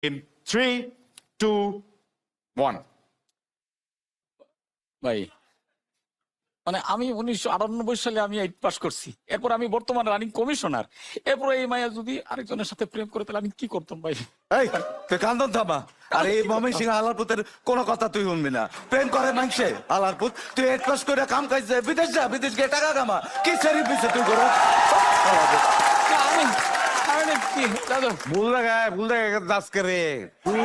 In 3, 2, 1. ভাই মানে আমি 1998 সালে আমি 8 পাস করছি, এরপর আমি বর্তমান রানিং কমিশনার, এরপর এই মায়া যদি আরেকজনের সাথে প্রেম করে তাহলে আমি কি করতাম ভাই? এই তুই কান্দন থামা। আর এই মমি সিং আলারপুতের কোনো কথা তুই শুনবি না। প্রেম করে মাংসে আলারপুত, তুই 8 পাস করে কাম কাজ বিদেশ যা, বিদেশ গিয়ে টাকা কামা। কি সেরি পিছে তুই করো? আমি কি দাদু ভুল জায়গায় দাস করে তুই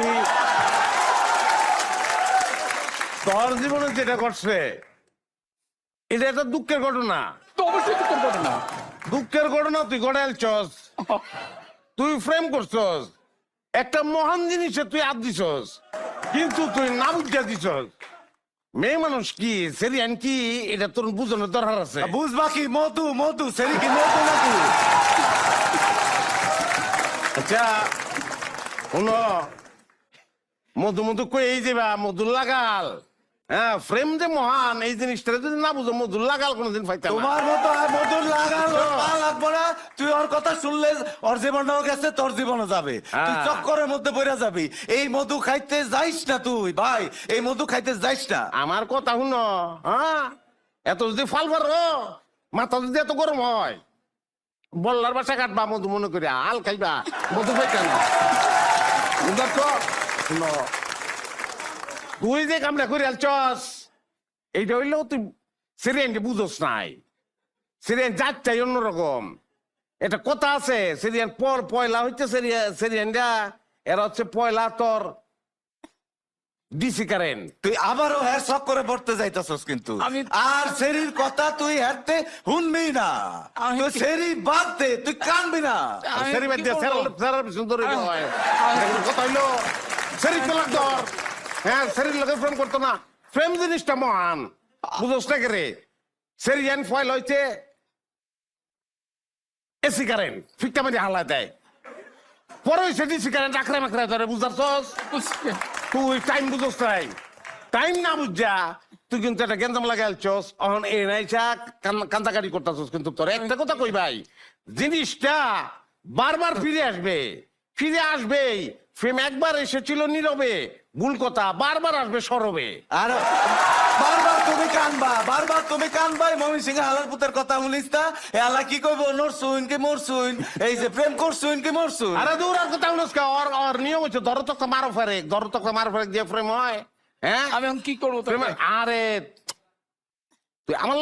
তোর জীবনে যেটা করছে এটা একটা দুঃখের ঘটনা। তো অবশ্যই তো করবো না। দুঃখের ঘটনা তুই ঘটাইলছস, তুই ফ্রেম করছস, একটা মহান জিনিসে তুই হাত দিছস, কিন্তু তুই না বুঝা দিছস। মেয়ে মানুষ কি সেরিয়ান কি এটা তোর বুঝানোর দরকার আছে। বুঝবা কি মধু মধু সেরি কি মধু নাকি? আচ্ছা শুনো, মধু মধু কই এই যাবা, মধু লাগাল। হ্যাঁ, ফ্রেম যে মহান এই জিনিসটা যদি না বুঝো, মধু লাগাল কোনোদিন পাইতাম না। তোমার মতো আর মধুর লাগানো লাগবো না। তুই ওর কথা শুনলে ওর জীবনটাও গেছে, তোর জীবনও যাবে। তুই হ্যাঁ। চক্করের মধ্যে পড়ে যাবি। এই মধু খাইতে যাইস না তুই ভাই, এই মধু খাইতে যাইস না। আমার কথা শুনো, হ্যাঁ, এত যদি ফাল পারো, মাথা যদি এত গরম হয়, বল্লার বাসা কাটবা মধু মনে করে হাল খাইবা, মধু পাইতা না। বুঝছো? শুনো, তুই যে কামটা করে আলছস এইটা হইলেও তুই সিরিয়ানকে বুঝোস নাই। সিরিয়ান যাচ্ছাই অন্যরকম। এটা কথা আছে, সিরিয়ান পয়লা হচ্ছে সিরিয়ানটা, এরা হচ্ছে পয়লা তোর ডিসি কারেন্ট। তুই আবারও হ্যার শখ করে পড়তে যাইতাছস কিন্তু। আর সেরির কথা তুই হারতে শুনবি না। তুই সেরি বাদ দে, তুই কানবি না। সেরি বাদ দিয়া সেরার সুন্দরী হয়। কথা হইলো সেরি তোলার দর। হ্যাঁ, সেরির লোকে ফ্রেম করতো না। ফ্রেম জিনিসটা মহান, বুঝোস না রে? সেরিয়ান ফয়েল হইছে এসি কারেন্ট, ফিক্কা মারি হালা দেয়। পরে হইছে ডিসি কারেন্ট, আখড়া মাখড়া ধরে, বুঝাছস? তুই টাইম বুঝোস নাই। টাইম না বুঝা তুই কিন্তু একটা গেঞ্জাম লাগাইছস, অহন এ নাইছা কান্দাকাটি করতেছস। কিন্তু তোর একটা কথা কই ভাই, জিনিসটা বারবার ফিরে আসবে, ফিরে আসবেই। ফ্রেম একবার এসেছিল নীরবে, ভুল কথা, বারবার আসবে সরবে। আর বারবার তুমি কানবা, বারবার তুমি কানবা। মমি সিং হালার পুতের কথা শুনিস না? এলা কি কইব, নরসুন কি মরসুন, এই যে প্রেম করছুন কি মরসুন। আরে দূর আর কথা শুনস কা, ওর নিয়ম হচ্ছে ধরতক মারো ফেরেক, ধরতক মারো ফেরেক দিয়ে ফ্রেম হয়। হ্যাঁ, আমি এখন কি করবো? আরে তুই আমার